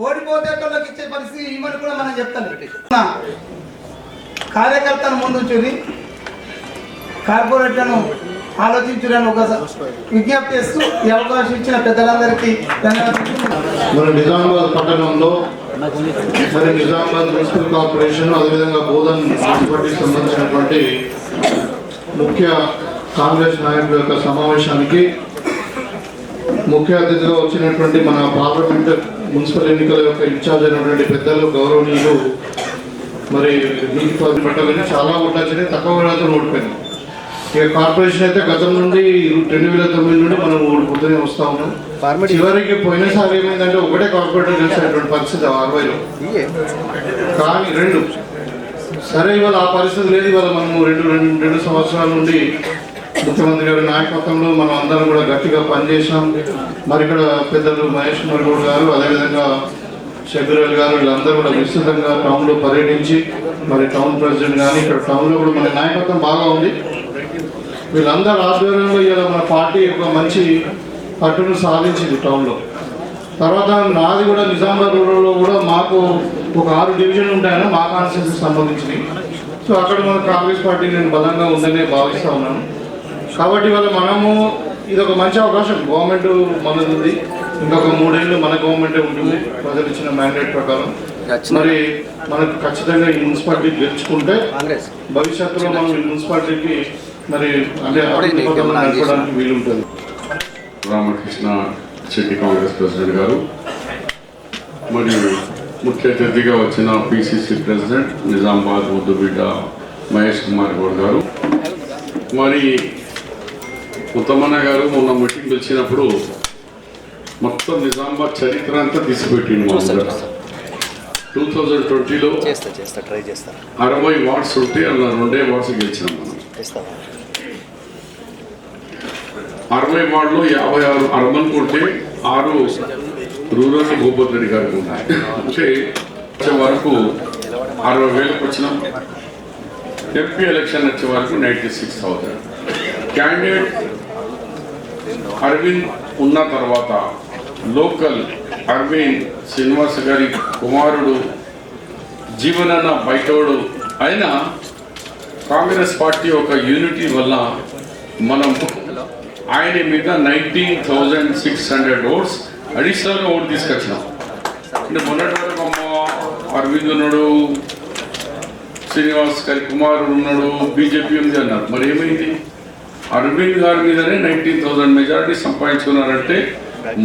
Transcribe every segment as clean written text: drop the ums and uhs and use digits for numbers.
ఓడిపోతేటోళ్ళకి ఇచ్చే పరిస్థితి ఇవ్వని కూడా మనం చెప్తాం. కార్యకర్తను ముందుంచుని కార్పొరేట్లను ఆలోచించురని ఒక విజ్ఞప్తి చేస్తూ ఈ అవకాశం ఇచ్చిన పెద్దలందరికీ ధన్యవాదాలు. మన నిజామాబాద్ పట్టణంలో మరి నిజామాబాద్ మున్సిపల్ కార్పొరేషన్ అదేవిధంగా బోధన్ మున్సిపాలిటీకి సంబంధించినటువంటి ముఖ్య కాంగ్రెస్ నాయకుల యొక్క సమావేశానికి ముఖ్య అతిథిగా వచ్చినటువంటి మన పార్లమెంట్ మున్సిపల్ ఎన్నికల యొక్క ఇన్ఛార్జ్ అయినటువంటి పెద్దలు గౌరవనీయులు మరి నీటి పట్టాలని చాలా ఓట్లు వచ్చినాయి, తక్కువ వేళతో ఓడిపోయినాయి. ఇక కార్పొరేషన్ అయితే గతం నుండి 2009 నుండి మనం ఓడిపోతూనే వస్తా ఉన్నాం. చివరికి పోయినసారి ఏమైందంటే ఒకటే కార్పొరేటర్ గెలిచినటువంటి పరిస్థితి 60లో, కానీ 2 సరే ఇవాళ ఆ పరిస్థితి లేదు. ఇవాళ మనము రెండు సంవత్సరాల నుండి ముఖ్యమంత్రి గారి నాయకత్వంలో మనం అందరం కూడా గట్టిగా పనిచేసాం. మరి ఇక్కడ పెద్దలు మహేష్ కుమార్ గౌడ్ గారు అదేవిధంగా షబీర్ గారు వీళ్ళందరూ కూడా విస్తృతంగా టౌన్లో పర్యటించి మరి టౌన్ ప్రెసిడెంట్ కానీ ఇక్కడ టౌన్లో కూడా మన నాయకత్వం బాగా ఉంది. వీళ్ళందరూ ఆధ్వర్యంలో ఇలా మన పార్టీ ఒక మంచి పట్టును సాధించింది టౌన్లో. తర్వాత నాది కూడా నిజామాబాద్ రూరల్లో కూడా మాకు ఒక 6 డివిజన్లు ఉంటాయని మా కాన్స్టిట్యూన్సీకి సంబంధించినవి. సో అక్కడ మన కాంగ్రెస్ పార్టీ నేను బలంగా ఉందనే భావిస్తూ ఉన్నాను. కాబట్టి ఇవాళ మనము ఇది ఒక మంచి అవకాశం. గవర్నమెంట్ మనది ఉంది, ఇంకొక 3 ఏళ్ళు మన గవర్నమెంటే ఉంటుంది ప్రజలు ఇచ్చిన మ్యాండేట్ ప్రకారం. మరి మనకు ఖచ్చితంగా ఈ మున్సిపాలిటీ గెలుచుకుంటే భవిష్యత్తులో మనం ఈ మున్సిపాలిటీకి మరి అంటే నడపడానికి వీలుంటుంది. రామకృష్ణ చెట్టి కాంగ్రెస్ ప్రెసిడెంట్ గారు, మరియు ముఖ్య అతిథిగా వచ్చిన పిసిసి ప్రెసిడెంట్ నిజామాబాద్ ముద్దుబిడ్డ మహేష్ కుమార్ గౌడ్ గారు, మరి ఉత్తమన్న గారు మొన్న మీటింగ్ పిలిచినప్పుడు మొత్తం నిజామాబాద్ చరిత్ర అంతా తీసిపెట్టింది. 2020లో 60 వార్డ్స్ ఉంటే అలా 2 వార్డ్స్ గెలిచినాం మనం. 60 వార్డులో 56 అర్బన్ ఉంటే 6 రూరల్ భూపతి రెడ్డి గారికి ఉన్నాయి. అంటే వచ్చే వరకు 60,000 వచ్చినాం. ఎంపీ ఎలక్షన్ వచ్చే వరకు 96,000. క్యాండిడేట్ అరవింద్ ఉన్న తర్వాత లోకల్ అరవింద్ శ్రీనివాస్ గారి కుమారుడు జీవనన్న బయటోడు అయినా కాంగ్రెస్ పార్టీ ఒక యూనిటీ వల్ల మనం ఆయన మీద 19,600 ఓట్స్ అడిషనల్గా ఓటు తీసుకొచ్చినాం. అంటే మొన్నటి వరకు అరవింద్ ఉన్నాడు, శ్రీనివాస్ గారి కుమారుడు ఉన్నాడు, బీజేపీ ఉంది అన్నారు. మరి ఏమైంది? అరవింద్ గారి మీదనే 19,000 మెజారిటీ సంపాదించుకున్నారంటే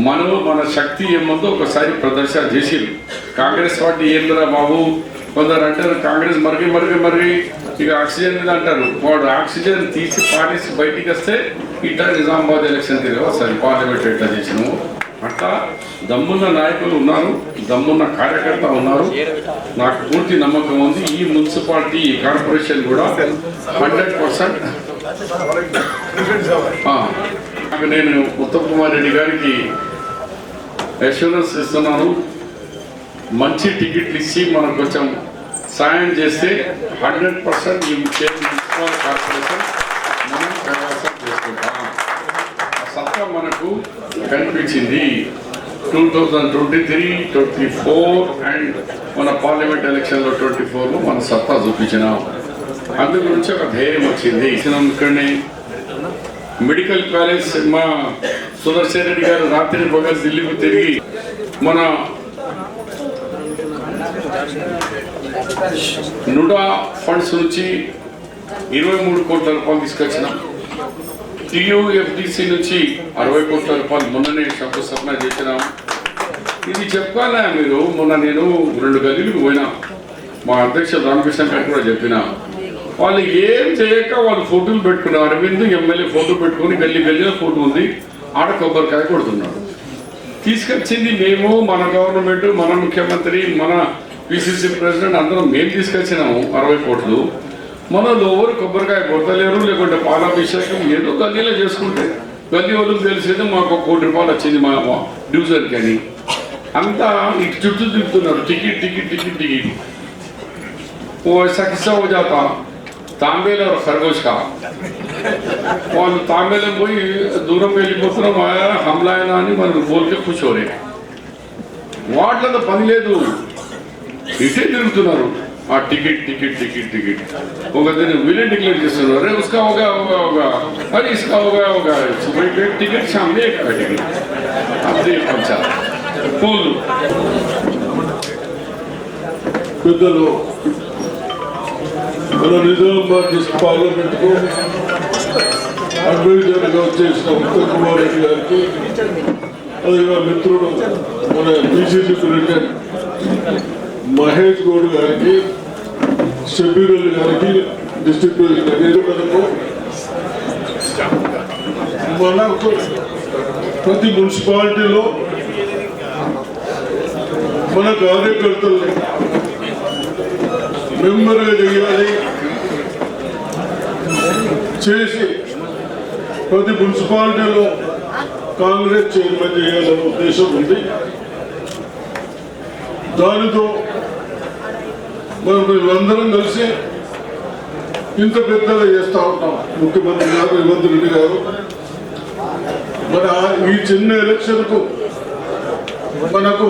మనలో మన శక్తి ఏముందో ఒకసారి ప్రదర్శన చేసిరు. కాంగ్రెస్ పార్టీ ఏందిరా బాబు, కొందరు అంటారు కాంగ్రెస్ మరిగి ఇక ఆక్సిజన్ మీద అంటారు. వాడు ఆక్సిజన్ తీసి పారేసి బయటికి వస్తే ఇట్లా నిజామాబాద్ ఎలక్షన్ తిరిగా సరే పార్లమెంట్ ఎట్లా చేసినాము. అట్లా దమ్మున్న నాయకులు ఉన్నారు, దమ్మున్న కార్యకర్త ఉన్నారు. నాకు పూర్తి నమ్మకం ఉంది ఈ మున్సిపాలిటీ ఈ కార్పొరేషన్ కూడా 100%. నేను ఉత్తమ్ కుమార్ రెడ్డి గారికి అష్యూరెన్స్ ఇస్తున్నాను, మంచి టికెట్లు ఇచ్చి మనకు కొంచెం సాయం చేస్తే 100% ఈ మున్సిపల్ కార్పొరేషన్ మనం కైవసం చేసుకుంటాం. సత్తా మనకు కనిపించింది. 2023, 24 అండ్ మన పార్లమెంట్ ఎలక్షన్లో 24లో మన సత్తా చూపించినాం. అందు గురించి ఒక ధైర్యం వచ్చింది. ఇక్కడనే మెడికల్ కాలేజ్ మా సుదర్శన్ రెడ్డి గారు రాత్రి పగలు ఢిల్లీకి తిరిగి మన నుడా ఫండ్స్ నుంచి 23 కోట్ల రూపాయలు తీసుకొచ్చినాం. టీయూఎఫ్డిసి నుంచి 60 కోట్ల రూపాయలు మొన్ననే శంకుస్థాపన చేసినాం. ఇది చెప్పాలా మీరు? మొన్న నేను 2 గల్లీలకు పోయినా, మా అధ్యక్షుడు రామకృష్ణ గారు కూడా చెప్పిన, వాళ్ళు ఏం చేయక వాళ్ళు ఫోటోలు పెట్టుకున్నారు. అరవింద్ ఎమ్మెల్యే ఫోటో పెట్టుకుని గల్లీలో ఫోటో ఉంది, ఆడ కొబ్బరికాయ కొడుతున్నాడు. తీసుకొచ్చింది మేము, మన గవర్నమెంట్, మన ముఖ్యమంత్రి, మన పిసిసి ప్రెసిడెంట్ అందరం మేము తీసుకొచ్చినాము 60 కోట్లు. మనలో ఎవరు కొబ్బరికాయ కొడతలేరు, లేకుంటే పాలాభిషేకం ఏదో గల్లీలో చేసుకుంటే గల్లీ వాళ్ళకి తెలిసేది మాకు 1 కోటి రూపాయలు వచ్చింది మా డివిజన్కి అని. అంతా ఇటు చుట్టూ తిప్పుతున్నారు, టికెట్. वो ऐसा किस्सा हो जाता तांबेल और खरगोश का. వాళ్ళు తాంబేలం పోయి దూరం వెళ్ళిపోతున్నాం, हमला అయినా అని మనం బోల్కే ఖుష్ हो रहे. వాటిలో పని లేదు, ఇటే తిరుగుతున్నారు. ఆ టికెట్ టికెట్ టికెट टिकट ఒక दिन विलेन डिक्लेयर చేస్తున్నారు. अरे उसका होगा होगा होगा अरे इसका होगा होगा सुबह के टिकट शाम में एक टिकट अब देख पंचा फुल పెద్దలు మన నిజామాబాద్ డిస్ట్రిక్ట్ పార్లమెంట్ కు అడ్వైజర్ గా చేసిన ఉత్తమ్ కుమార్ రెడ్డి గారికి, అదేగా మిత్రుడు మన పిసిసి ప్రెసిడెంట్ మహేష్ గౌడ్ గారికి, షబీర్ అలీ గారికి, డిస్ట్రిక్ట్ ప్రెసిడెంట్ మనకు ప్రతి మున్సిపాలిటీలో మన కార్యకర్తలు మెంబర్గా చేయాలి చేసి ప్రతి మున్సిపాలిటీలో కాంగ్రెస్ చైర్మన్ చేయాలనే ఉద్దేశం ఉంది. దానితో మనం వీళ్ళందరం కలిసి ఇంత పెద్దగా చేస్తూ ఉంటాం. ముఖ్యమంత్రి గారు, రేవంత్ రెడ్డి గారు మన ఈ చిన్న ఎలక్షన్కు మనకు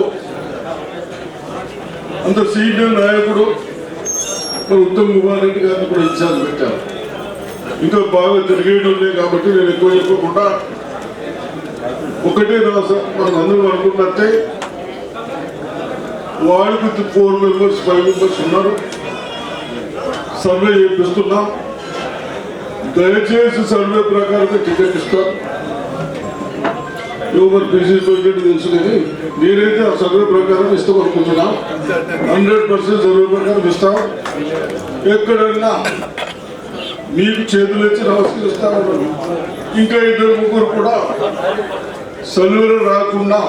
అంత సీనియర్ నాయకుడు ఉత్తమ్ కుమార్ రెడ్డి గారిని కూడా ఇన్ఛార్జ్ పెట్టారు. ఇంకా బాగా తిరిగేటి ఉన్నాయి కాబట్టి నేను ఎక్కువ చెప్పకుండా ఒకటే రాసా, మనం అందరం అనుకున్నట్టే వాడికి 4 మెంబర్స్ 5 మెంబర్స్ ఉన్నారు. సర్వే చేపిస్తున్నాం. దయచేసి సర్వే ప్రకారంగా టికెట్ ఇస్తాం. యువర్ పిసి ప్రెసిడెంట్ తెలుసు కానీ నేనైతే ఆ సర్వే ప్రకారం ఇస్తామనుకుంటున్నాం. 100% సర్వే ప్రకారం ఇస్తాం. ఎక్కడన్నా మీకు చేతులు ఇచ్చి నమస్కరిస్తామన్నారు. ఇంకా 2-3 కూడా సర్వేలో రాకుండా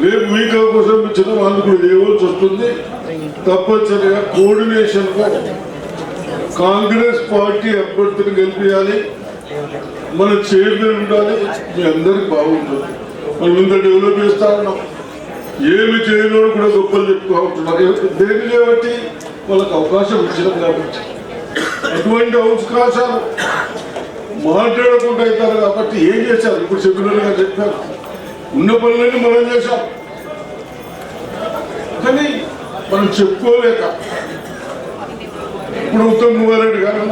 రేపు మీకు అవకాశం ఇచ్చిన వాళ్ళకు ఇవ్వాల్సి వస్తుంది. తప్పనిసరిగా కోఆర్డినేషన్ కాంగ్రెస్ పార్టీ అభ్యర్థిని గెలిపించాలి. మన చైర్మన్ ఉండాలి. మీ అందరికి బాగుంటుంది. మనం ఇంత డెవలప్ చేస్తా ఉన్నాం. ఏమి చేయలేడు కూడా గొప్పలు చెప్పుకుంటున్నారు. దేని కాబట్టి వాళ్ళకి అవకాశం ఇచ్చినాం కాబట్టి అటువంటి అవకాశాలు మాట్లాడకుండా అవుతారు కాబట్టి ఏం చేశారు? ఇప్పుడు చెప్పినట్టుగా చెప్పారు. ఉన్న పనులన్నీ మనం చేశాం. కానీ మనం చెప్పుకోలేక ఇప్పుడు ఉత్తమ్ కుమార్ రెడ్డి గారు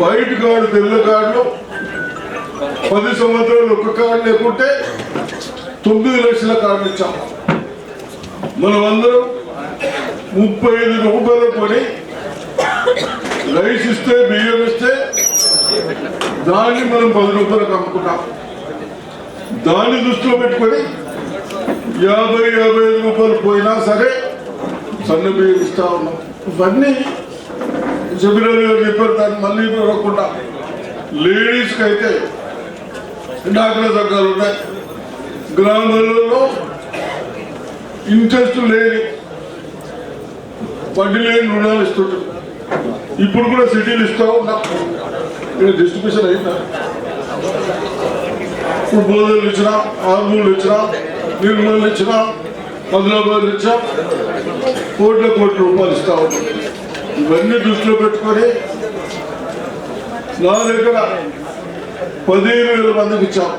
వైట్ కార్డు తెల్ల కార్డులో 10 సంవత్సరాలు ఒక్క కార్డు లేకుంటే 9 లక్షల కార్డులు ఇచ్చాం. మనం అందరం 35 రూపాయలు కొని రైస్ ఇస్తే, బియ్యం ఇస్తే దాన్ని మనం 10 రూపాయలకు అమ్ముకున్నాం. దాన్ని దృష్టిలో పెట్టుకొని 50-55 రూపాయలు పోయినా సరే సన్న బియ్యం ఇస్తా ఉన్నాం. ఇవన్నీ జబిరాలు గారు చెప్పారు. దాన్ని మళ్ళీ ఇవ్వకుండా లేడీస్కి అయితే డాక్టర్ సంఘాలు ఉన్నాయి. గ్రామాలలో ఇంట్రెస్ట్ లేని వడ్డీ లేని రుణాలు ఇస్తుంటారు. ఇప్పుడు కూడా సిటీలు ఇస్తా ఉన్నాం. ఇక్కడ డిస్ట్రిబ్యూషన్ అయిందా? ఇప్పుడు బోధనలు ఇచ్చినా, ఆర్మూలు ఇచ్చినా, నిర్మలు ఇచ్చినా, ఆదిలాబాద్ ఇచ్చా, కోట్ల రూపాయలు ఇస్తా ఉన్నాం. ఇవన్నీ దృష్టిలో పెట్టుకొని నా దగ్గర 15,000 మందికి ఇచ్చాం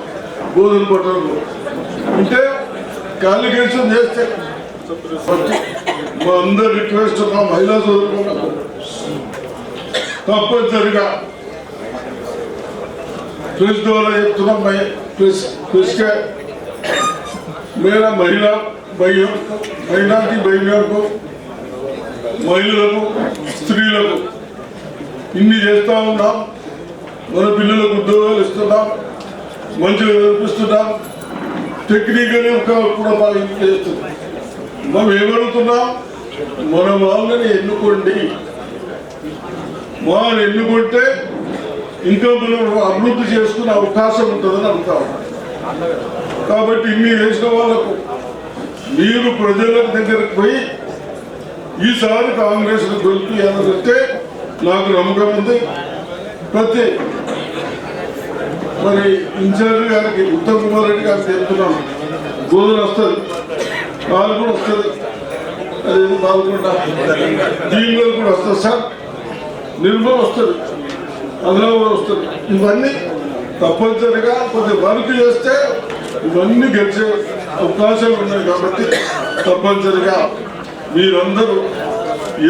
బోధన పట్టణంలో. అంటే క్యాలిక్యులేషన్ చేస్తే మా అందరు రిక్వెస్ట్ మా మహిళా సోదరులకు తప్పనిసరిగా प्रेस द्वारा చెప్తున్నా प्रेस के मेरा महिला भाइयों మైనారిటీ భాइयों మహిళలకు స్త్రీలకు ఇన్ని చేస్తా ఉన్నాం. మన పిల్లలకు ఉద్యోగాలు ఇస్తున్నాం, మంచిగా చదివిస్తున్నాం, టెక్నికల్ కూడా బాగా చేస్తున్నాం. మనం ఏమడుగుతున్నాం? మన వాళ్ళని ఎన్నుకోండి. వాళ్ళని ఎన్నుకుంటే ఇంకా మనం అభివృద్ధి చేసుకునే అవకాశం ఉంటుందని అడుగుతా ఉన్నాం. కాబట్టి ఇన్ని చేసిన వాళ్ళకు మీరు ప్రజల దగ్గరకు పోయి ఈసారి కాంగ్రెస్ గెలిపియాలంటే నాకు నమ్మకం ఉంది. ప్రతి మరి ఇన్ఛార్జ్ గారికి ఉత్తమ్ కుమార్ రెడ్డి గారికి చెప్తున్నాను, బోధన వస్తుంది, వాళ్ళు కూడా వస్తుంది, అదేదో బాగుంటా దీనిలో కూడా వస్తుంది సార్, నిర్మల్ వస్తుంది, అందులో కూడా వస్తుంది. ఇవన్నీ తప్పనిసరిగా కొద్దిగా వర్క్ చేస్తే ఇవన్నీ గెలిచే అవకాశాలు ఉన్నాయి కాబట్టి తప్పనిసరిగా మీరందరూ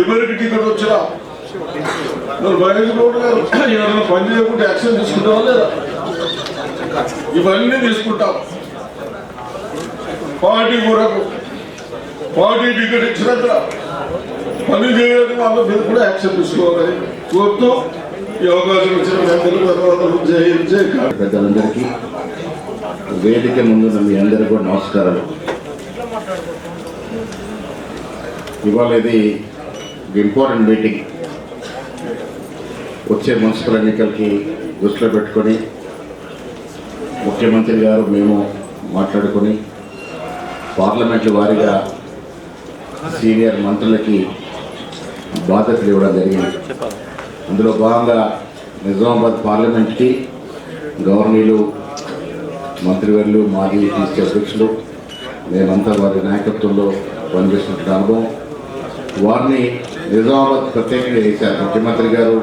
ఎవరికి టికెట్ వచ్చినా మరి మహేష్ గౌడ్ గారు ఎవరైనా పని చేయకుండా యాక్షన్ తీసుకుంటావా లేదా? ఇవన్నీ తీసుకుంటాం. పార్టీ కొరకు పార్టీ టికెట్ ఇచ్చినాక పని చేయడానికి వాళ్ళ మీద కూడా యాక్షన్ తీసుకోవాలి కోరుతూ ఈ అవకాశం ఇచ్చిన పెద్దలందరికీ వేదిక ముందున్న మీ అందరికీ కూడా నమస్కారాలు. ఇవాళ ఇది ఇంపార్టెంట్ మీటింగ్. వచ్చే మున్సిపల్ ఎన్నికలకి దృష్టిలో పెట్టుకొని ముఖ్యమంత్రి గారు మేము మాట్లాడుకొని పార్లమెంట్ల వారీగా సీనియర్ మంత్రులకి బాధ్యతలు ఇవ్వడం జరిగింది. అందులో భాగంగా నిజామాబాద్ పార్లమెంట్కి గవర్నీలు, మంత్రివర్యులు, మాజీ టీసీ అధ్యక్షులు మేమంతా వారి నాయకత్వంలో పనిచేసినటువంటి అనుభవం. వారిని నిజామాబాద్ ప్రత్యేకంగా చేశారు. ముఖ్యమంత్రి గారు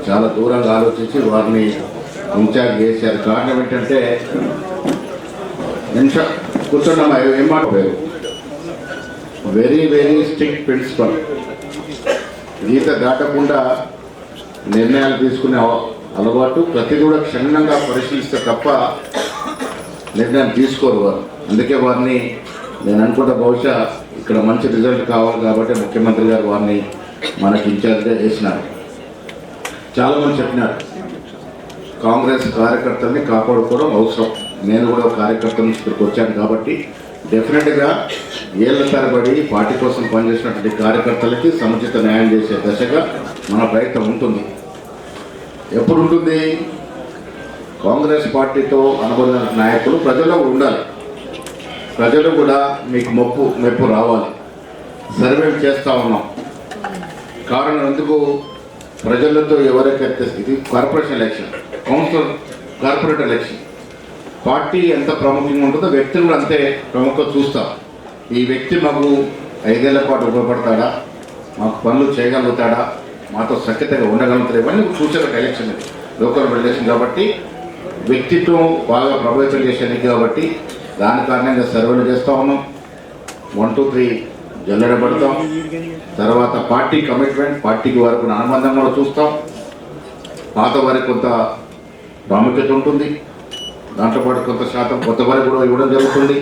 చాలా దూరంగా ఆలోచించి వారిని ఇన్ఛార్జ్ చేశారు. కారణం ఏంటంటే కూర్చున్నామా ఏం మాట్లాడారు, వెరీ వెరీ స్ట్రిక్ట్ ప్రిన్సిపల్. గీత దాటకుండా నిర్ణయాలు తీసుకునే అలవాటు, ప్రతిదీ కూడా క్షుణ్ణంగా పరిశీలిస్తే తప్ప నిర్ణయం తీసుకోరు వారు. అందుకే వారిని నేను అనుకుంటా బహుశా ఇక్కడ మంచి రిజల్ట్ కావాలి కాబట్టి ముఖ్యమంత్రి గారు వారిని మనకి ఇన్ఛార్జ్గా చేసినారు. చాలామంది చెప్పినారు కాంగ్రెస్ కార్యకర్తల్ని కాపాడుకోవడం అవసరం. నేను కూడా కార్యకర్త నుంచి ఇక్కడికి వచ్చాను కాబట్టి డెఫినెట్గా ఏళ్ల తరబడి పార్టీ కోసం పనిచేసినటువంటి కార్యకర్తలకి సముచిత న్యాయం చేసే దశగా మన ప్రయత్నం ఉంటుంది. ఎప్పుడు ఉంటుంది? కాంగ్రెస్ పార్టీతో అనుబంధ నాయకులు ప్రజల్లో ఉండాలి. ప్రజలు కూడా మీకు మెప్పు రావాలి. సర్వే చేస్తూ ఉన్నాం. కారణం ఎందుకు? ప్రజలతో ఎవరైతే ఇది corporation election, councillor corporate election, party ఎంత ప్రాముఖ్యంగా ఉంటుందో వ్యక్తులు కూడా అంతే ప్రముఖంగా చూస్తాం. ఈ వ్యక్తి మాకు 5 ఏళ్ల పాటు ఉపయోగపడతాడా, మాకు పనులు చేయగలుగుతాడా, మాతో సఖ్యతగా ఉండగలుగుతాడు, ఇవన్నీ చూసేట ఎలక్షన్ ఇది లోకల్ రిలేషన్ కాబట్టి వ్యక్తిత్వం బాగా ప్రభావితం చేసేది కాబట్టి దాని కారణంగా సర్వేలు చేస్తూ ఉన్నాం. 1, 2, 3 జల్లెడబడతాం. తర్వాత పార్టీ కమిట్మెంట్, పార్టీకి వారికి అనుబంధం కూడా చూస్తాం. పాత వారికి కొంత ప్రాముఖ్యత ఉంటుంది, దాంతోపాటు కొంత శాతం కొత్త వారికి కూడా ఇవ్వడం జరుగుతుంది.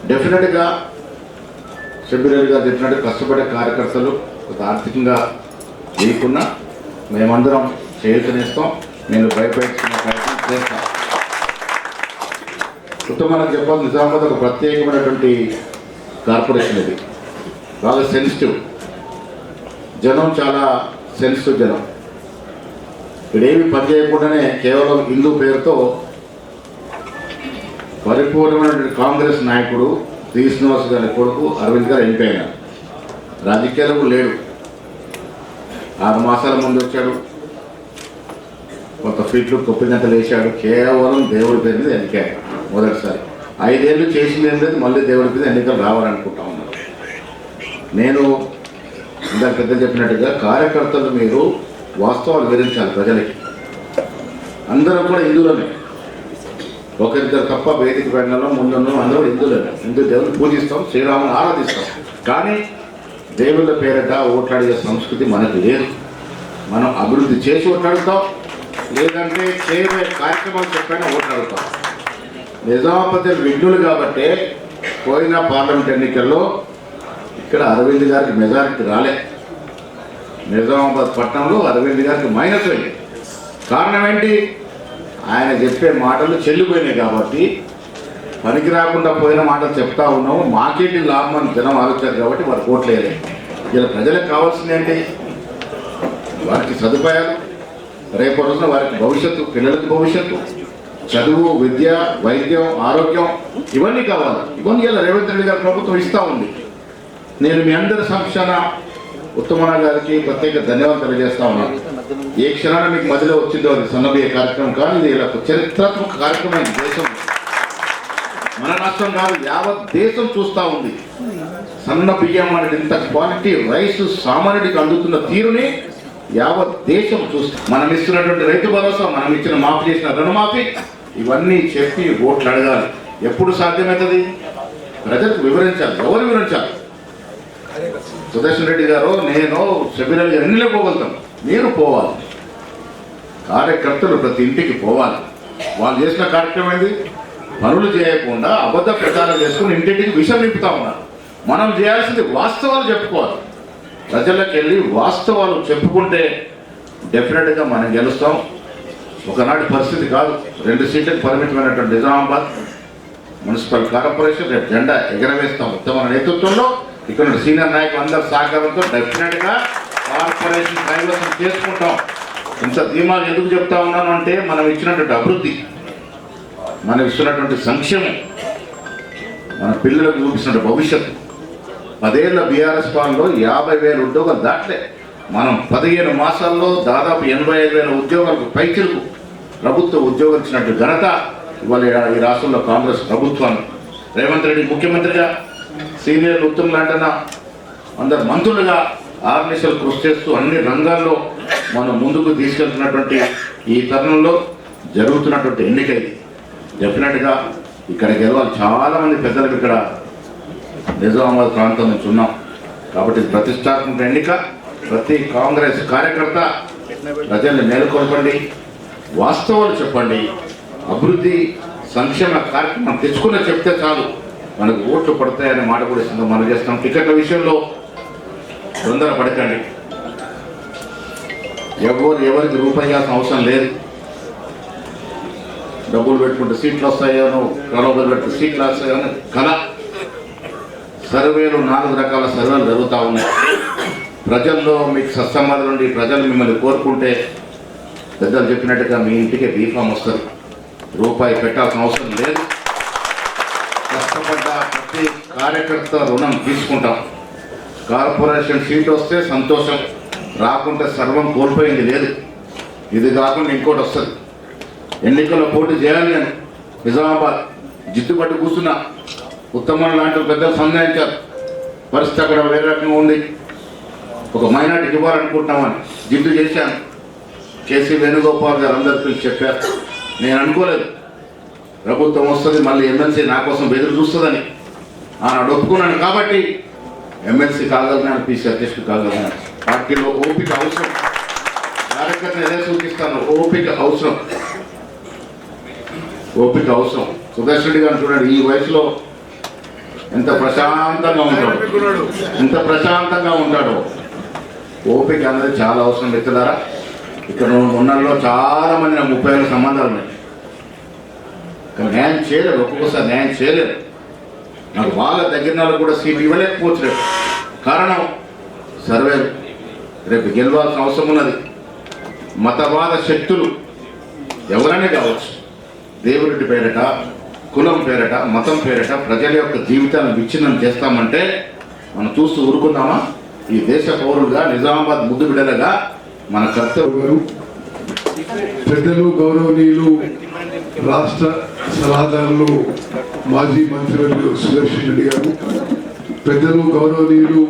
డెఫినెట్గా షబ్బీర్ గారు చెప్పినట్టు కష్టపడే కార్యకర్తలు కొంత ఆర్థికంగా లేకున్నా మేమందరం చేయూతనిస్తాం. నేను భయపెట్టుకునే ప్రయత్నం చేస్తాను. కుటుంబానికి చెప్పాలి, నిజామాబాద్ ఒక ప్రత్యేకమైనటువంటి కార్పొరేషన్. ఇది బాగా సెన్సిటివ్ జనం, చాలా సెన్సిటివ్ జనం. ఇక్కడేమి పని చేయకుండానే కేవలం హిందూ పేరుతో పరిపూర్ణమైనటువంటి కాంగ్రెస్ నాయకుడు శ్రీనివాస్ గారి కొడుకు అరవింద్ గారు ఎంపీ అయినారు. రాజకీయాలకు లేడు. 6 మాసాల ముందు వచ్చాడు, కొంత ఫీట్లు కొప్పినంతలు వేశాడు. కేవలం దేవుడి పేరు మీద ఎన్నికాడు మొదటిసారి. 5 ఏళ్ళు చేసింది ఏం లేదు, మళ్ళీ దేవుడి మీద ఎన్నికలు రావాలనుకుంటా ఉన్నాను. నేను ఇందాక పెద్ద చెప్పినట్టుగా కార్యకర్తలు మీరు వాస్తవాలు వివరించాలి ప్రజలకి. అందరూ కూడా హిందువులమే, ఒకరిద్దరు తప్ప వేదిక వెళ్ళడం ముందున్న అందరూ హిందువులమే. హిందూ దేవుని పూజిస్తాం, శ్రీరాముని ఆరాధిస్తాం. కానీ దేవుళ్ళ పేరట ఓట్లాడే సంస్కృతి మనకు లేదు. మనం అభివృద్ధి చేసి ఓట్లాడుతాం, లేదంటే చేయబోయే కార్యక్రమాలు చెప్పైనా ఓట్లాడుతాం. నిజామాబాద్ విఘ్నులు కాబట్టి పోయిన పార్లమెంట్ ఎన్నికల్లో ఇక్కడ అరవింద్ గారికి మెజారిటీ రాలే. నిజామాబాద్ పట్టణంలో అరవింద్ గారికి మైనస్ అయింది. కారణం ఏంటి? ఆయన చెప్పే మాటలు చెల్లిపోయినాయి కాబట్టి, పనికి రాకుండా పోయిన మాటలు చెప్తా ఉన్నాము. మాకేంటి లాభం అని జనం ఆలోచించారు కాబట్టి వారు ఓట్లేదు. ఇలా ప్రజలకు కావాల్సింది ఏంటి? వారికి సదుపాయాలు, రేపు రోజున వారికి భవిష్యత్తు, పిల్లలకి భవిష్యత్తు, చదువు, విద్య, వైద్యం, ఆరోగ్యం ఇవన్నీ కావాలి. ఇవన్నీ ఇలా రేవంత్ రెడ్డి గారి ప్రభుత్వం ఇస్తూ ఉంది. నేను మీ అందరి సంక్షణ ఉత్తమన్న గారికి ప్రత్యేక ధన్యవాదాలు తెలియజేస్తా ఉన్నాను. ఏ క్షణాన్ని మీకు మధ్యలో వచ్చిందో అది సన్నబియ్య కార్యక్రమం కానీ ఇది ఇలా చరిత్రాత్మక కార్యక్రమం. దేశం, మన రాష్ట్రం కాదు, యావత్ దేశం చూస్తూ ఉంది. సన్న బియ్యం అనేది ఇంత క్వాలిటీ రైస్ సామాన్యుడికి అందుతున్న తీరుని యావత్ దేశం చూస్తాం. మనం ఇస్తున్నటువంటి రైతు భరోసా, మనం ఇచ్చిన మాఫీ చేసిన రుణమాఫీ, ఇవన్నీ చెప్పి ఓట్లు అడగాలి. ఎప్పుడు సాధ్యమవుతుంది? ప్రజలకు వివరించాలి. ఎవరు వివరించాలి? సుదర్శన్ రెడ్డి గారు, నేను షబీర్ అలీ అన్నిలో పోగలుగుతాం. మీరు పోవాలి, కార్యకర్తలు ప్రతి ఇంటికి పోవాలి. వాళ్ళు చేసిన కార్యక్రమం ఏంది? పనులు చేయకుండా అబద్ధ ప్రచారం చేసుకుని ఇంటింటికి విషం నింపుతా ఉన్నారు. మనం చేయాల్సింది వాస్తవాలు చెప్పుకోవాలి. ప్రజలకు వెళ్ళి వాస్తవాలు చెప్పుకుంటే డెఫినెట్గా మనం గెలుస్తాం. ఒకనాటి పరిస్థితి కాదు. 2 సీట్లకు పరిమితమైనటువంటి నిజామాబాద్ మున్సిపల్ కార్పొరేషన్ రేపు జెండా ఎగరవేస్తాం. ఉత్తమ నేతృత్వంలో ఇక్కడ సీనియర్ నాయకులు అందరి సహకారంతో డెఫినెట్గా కార్పొరేషన్ కైవసం చేసుకుంటాం. ఇంత ధీమాలు ఎందుకు చెప్తా ఉన్నాను అంటే, మనం ఇచ్చినటువంటి అభివృద్ధి, మనం ఇస్తున్నటువంటి సంక్షేమం, మన పిల్లలకు చూపిస్తున్న భవిష్యత్తు. 10 ఏళ్ల బీఆర్ఎస్ పాలనలో 50,000 ఉద్యోగాలు దాటలే. మనం 15 మాసాల్లో దాదాపు 85,000 ఉద్యోగాలకు పైచిలకు ప్రభుత్వ ఉద్యోగాలు ఇచ్చినట్టు ఘనత ఇవాళ ఈ రాష్ట్రంలో కాంగ్రెస్ ప్రభుత్వాన్ని. రేవంత్ రెడ్డి ముఖ్యమంత్రిగా, సీనియర్లు ఉత్తమ్ లాంటన అందరు మంత్రులుగా ఆర్నిశలు కృషి చేస్తూ అన్ని రంగాల్లో మనం ముందుకు తీసుకెళ్తున్నటువంటి ఈ తరుణంలో జరుగుతున్నటువంటి ఎన్నిక ఇది. డెఫినెట్గా ఇక్కడ గెలవాలి. చాలామంది పెద్దలకు ఇక్కడ నిజామాబాద్ ప్రాంతం నుంచి ఉన్నాం కాబట్టి ప్రతిష్టాత్మక ఎన్నిక. ప్రతి కాంగ్రెస్ కార్యకర్త ప్రజల్ని మేలుకొల్పండి, వాస్తవాలు చెప్పండి, అభివృద్ధి సంక్షేమ కార్యక్రమం తెచ్చుకున్న చెప్తే చాలు, మనకు ఓట్లు పడతాయనే మాట కూడా మనం చేస్తాం. టికెట్ల విషయంలో తొందర పడకండి. ఎవరికి రూపాయాల్సిన అవసరం లేదు. డబ్బులు పెట్టుకుంటే సీట్లు వస్తాయో, ప్రలోభాలు పెడితే సీట్లు వస్తాయో కళ. సర్వేలు 4 రకాల సర్వేలు జరుగుతూ ఉన్నాయి. ప్రజల్లో మీకు సత్సంబంధం నుండి ప్రజలు మిమ్మల్ని కోరుకుంటే పెద్దలు చెప్పినట్టుగా మీ ఇంటికి బీఫామ్ వస్తుంది. రూపాయి పెట్టాల్సిన అవసరం లేదు. కష్టపడ్డ ప్రతి కార్యకర్త రుణం తీసుకుంటాం. కార్పొరేషన్ సీట్ వస్తే సంతోషం, రాకుంటే సర్వం కోల్పోయింది లేదు. ఇది కాకుండా ఇంకోటి వస్తుంది. ఎన్నికల్లో పోటీ చేయాలి అని నిజామాబాద్ జిద్దుపట్టు కూర్చున్నా. ఉత్తమ లాంటి పెద్దలు సందేహించారు. పరిస్థితి అక్కడ వేరే రకంగా ఉంది. ఒక మైనార్టీకి ఇవ్వాలనుకుంటున్నామని జిద్దు చేశాను. కేసీ వేణుగోపాల్ గారు అందరు పిలిచి చెప్పారు. నేను అనుకోలేదు ప్రభుత్వం వస్తుంది, మళ్ళీ ఎమ్మెల్సీ నా కోసం ఎదురు చూస్తుందని. ఆనాడు ఒప్పుకున్నాను కాబట్టి ఎమ్మెల్సీ కాగలిగినాను, పీసీ అధ్యక్షుడు కాగలిగినాను. పార్టీలో ఓపిక అవసరం. కార్యకర్తను ఏదో సూచిస్తాను, ఓపిక అవసరం, ఓపిక అవసరం. సుదర్శన్ రెడ్డి గారిని చూడండి, ఈ వయసులో ఎంత ప్రశాంతంగా ఉంటాడు, ఎంత ప్రశాంతంగా ఉంటాడు. ఓపిక అనేది చాలా అవసరం. మిత్రులారా, ఇక్కడ ఉన్నల్లో చాలా మంది నాకు 30 ఏళ్ళ సంబంధాలు ఉన్నాయి. కానీ న్యాయం చేయలేరు, ఒక్కొక్కసారి న్యాయం చేయలేరు. నాకు వాళ్ళ దగ్గర వాళ్ళకు కూడా సీట్ ఇవ్వలేకపోవచ్చు. కారణం సర్వేలు. రేపు గెలవాల్సిన అవసరం ఉన్నది. మతవాద శక్తులు ఎవరైనా కావచ్చు, దేవుడి పేరిట, కులం పేరిట, మతం పేరిట ప్రజల యొక్క జీవితాలను విచ్ఛిన్నం చేస్తామంటే మనం చూస్తూ ఊరుకున్నామా? ఈ దేశ పౌరులుగా, నిజామాబాద్ ముద్దు బిడ్డలుగా మన కర్తవ్యం. పెద్దలు, గౌరవనీయులు, రాష్ట్ర సలహాదారులు, మాజీ మంత్రివర్యులు సుదర్శన్ రెడ్డి గారు, పెద్దలు, గౌరవనీయులు,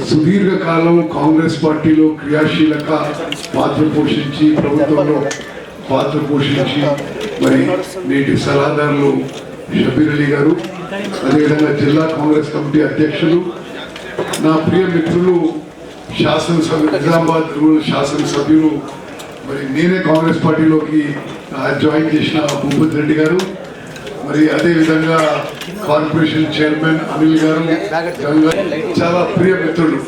సుదీర్ఘకాలం కాంగ్రెస్ పార్టీలో క్రియాశీలక పాత్ర పోషించి, ప్రభుత్వంలో పాత్ర పోషించి, మరి నేటి సలహాదారులు షబీర్ అలీ గారు, అదేవిధంగా జిల్లా కాంగ్రెస్ కమిటీ అధ్యక్షులు, నా ప్రియ మిత్రులు, శాసనసభ్యులు, నిజామాబాద్ రూరల్ శాసనసభ్యులు, మరి నేనే కాంగ్రెస్ పార్టీలోకి జాయిన్ చేసిన భూపతి రెడ్డి గారు, మరి అదేవిధంగా కార్పొరేషన్ చైర్మన్ అనిల్ గారు, చాలా ప్రియ మిత్రులు.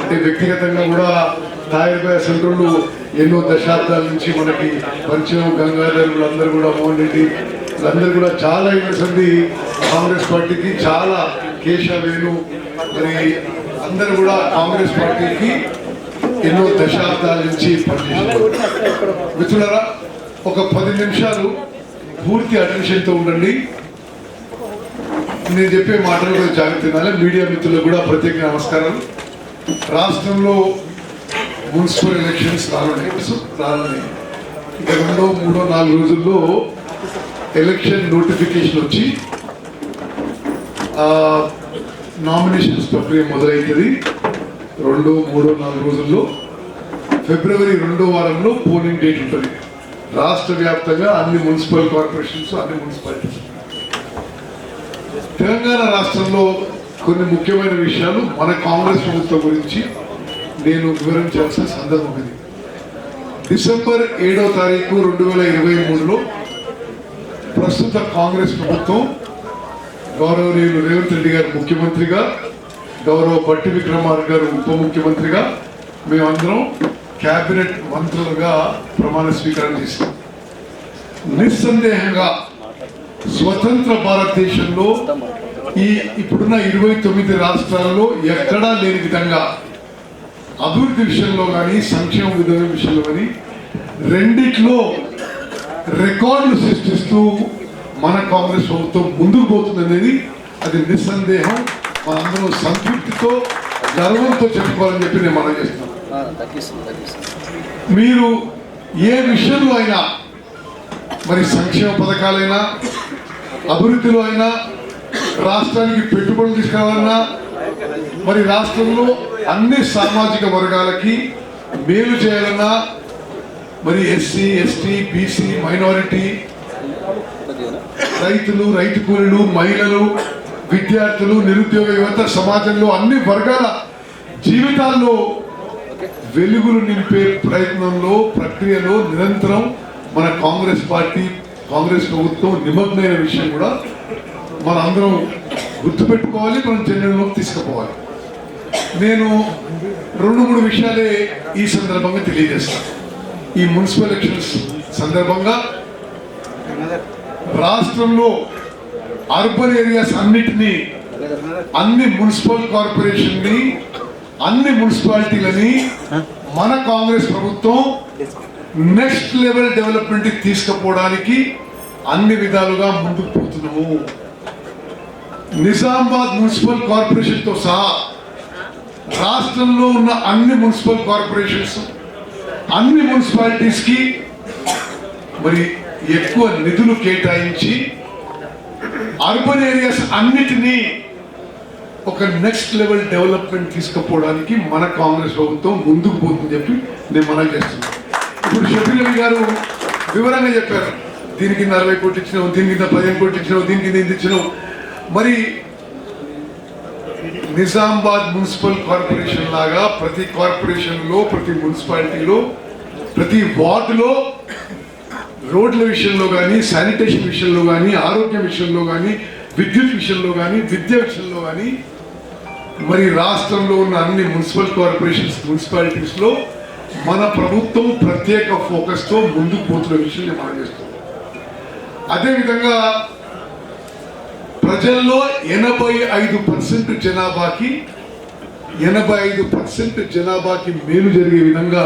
అంటే వ్యక్తిగతంగా కూడా తాయిర్బాయ సెంటర్లు ఎన్నో దశాబ్దాల నుంచి మనకి పరిచయం. గంగాధర్ అందరూ కూడా, మోహన్ రెడ్డి వీళ్ళందరూ కూడా చాలా ఇన్నసంది కాంగ్రెస్ పార్టీకి, చాలా కేశవేణు, మరి అందరూ కూడా కాంగ్రెస్ పార్టీకి ఎన్నో దశాబ్దాల నుంచి పనిచేశారు. మిత్రులారా, ఒక 10 నిమిషాలు పూర్తి అటెన్షన్తో ఉండండి. నేను చెప్పే మాటలు కూడా జాగ్రత్త వినాలి. మీడియా మిత్రులకు కూడా ప్రత్యేక నమస్కారం. రాష్ట్రంలో మున్సిపల్ ఎలక్షన్స్ రానున్నాయి. ఇక 2, 3, 4 రోజుల్లో ఎలక్షన్ నోటిఫికేషన్ వచ్చి నామినేషన్స్ ప్రక్రియ మొదలవుతుంది. 2, 3, 4 రోజుల్లో ఫిబ్రవరి 2వ వారంలో పోలింగ్ డేట్ ఉంటుంది. రాష్ట్ర వ్యాప్తంగా అన్ని మున్సిపల్ కార్పొరేషన్స్, అన్ని మున్సిపాలిటీస్. తెలంగాణ రాష్ట్రంలో కొన్ని ముఖ్యమైన విషయాలు మన కాంగ్రెస్ ప్రభుత్వం గురించి నేను వివరించాల్సిన సందర్భం ఇది. డిసెంబర్ 7వ తారీఖు 2023లో ప్రస్తుత కాంగ్రెస్ ప్రభుత్వం గౌరవనీయులు రేవంత్ రెడ్డి గారు ముఖ్యమంత్రిగా, గౌరవ బట్టి విక్రమార్క గారు ఉప ముఖ్యమంత్రిగా, మేమందరం కేబినెట్ మంత్రులుగా ప్రమాణ స్వీకారం చేశాం. నిస్సందేహంగా స్వతంత్ర భారతదేశంలో ఇప్పుడున్న 29 రాష్ట్రాల్లో ఎక్కడా లేని విధంగా అభివృద్ధి విషయంలో కానీ సంక్షేమ విషయంలో కానీ రెండిట్లో రికార్డులు సృష్టిస్తూ మన కాంగ్రెస్ ప్రభుత్వం ముందుకు పోతుందనేది అది నిస్సందేహం. మనందరం సంతృప్తితో గర్వంతో చెప్పుకోవాలని చెప్పి నేను మనం చేస్తున్నాను. మీరు ఏ విషయంలో అయినా, మరి సంక్షేమ పథకాలైనా, అభివృద్ధిలో అయినా, రాష్ట్రానికి పెట్టుబడులు తీసుకురావాలన్నా, మరి రాష్ట్రంలో అన్ని సామాజిక వర్గాలకి మేలు చేయాలన్నా, మరి ఎస్సీ, ఎస్టీ, బీసీ, మైనారిటీ, రైతులు, రైతు కూలీలు, మహిళలు, విద్యార్థులు, నిరుద్యోగ యువత, సమాజంలో అన్ని వర్గాల జీవితాల్లో వెలుగులు నింపే ప్రయత్నంలో, ప్రక్రియలో నిరంతరం మన కాంగ్రెస్ పార్టీ, కాంగ్రెస్ ప్రభుత్వం నిమగ్నమైన విషయం కూడా మనందరం గుర్తుపెట్టుకోవాలి, మనం జనంలోకి తీసుకుపోవాలి. నేను 2-3 విషయాలే ఈ సందర్భంగా తెలియజేస్తాను. ఈ మున్సిపల్ ఎలక్షన్స్ సందర్భంగా రాష్ట్రంలో అర్బన్ ఏరియాస్ అన్నిటినీ, అన్ని మున్సిపల్ కార్పొరేషన్ని, అన్ని మున్సిపాలిటీలని మన కాంగ్రెస్ ప్రభుత్వం నెక్స్ట్ లెవెల్ డెవలప్మెంట్ తీసుకుపోవడానికి అన్ని విధాలుగా ముందుకు పోతున్నాము. నిజామాబాద్ మున్సిపల్ కార్పొరేషన్తో సహా రాష్ట్రంలో ఉన్న అన్ని మున్సిపల్ కార్పొరేషన్స్, అన్ని మున్సిపాలిటీస్కి మరి ఎక్కువ నిధులు కేటాయించి అర్బన్ ఏరియాస్ అన్నిటినీ ఒక నెక్స్ట్ లెవెల్ డెవలప్మెంట్ తీసుకుపోవడానికి మన కాంగ్రెస్ ప్రభుత్వం ముందుకు పోతుందని చెప్పి నేను మనవి చేస్తున్నాను. ఇప్పుడు షఫీల్ అలీ గారు వివరంగా చెప్పారు, దీని కింద 60 కోట్లు ఇచ్చినావు, దీని కింద 15 కోట్లు ఇచ్చినావు, దీని కింద ఇంత ఇచ్చినావు. మరి నిజామాబాద్ మున్సిపల్ కార్పొరేషన్ లాగా ప్రతి కార్పొరేషన్లో, ప్రతి మున్సిపాలిటీలో, ప్రతి వార్డులో రోడ్ల విషయంలో కానీ, శానిటేషన్ విషయంలో కానీ, ఆరోగ్య విషయంలో కానీ, విద్యుత్ విషయంలో కానీ, విద్య విషయంలో కానీ, మరి రాష్ట్రంలో ఉన్న అన్ని మున్సిపల్ కార్పొరేషన్స్, మున్సిపాలిటీస్లో మన ప్రభుత్వం ప్రత్యేక ఫోకస్తో ముందుకు పోతున్న విషయం నేను మనం చేస్తున్నాం. అదేవిధంగా ప్రజల్లో 85% జనాభాకి మేలు జరిగే విధంగా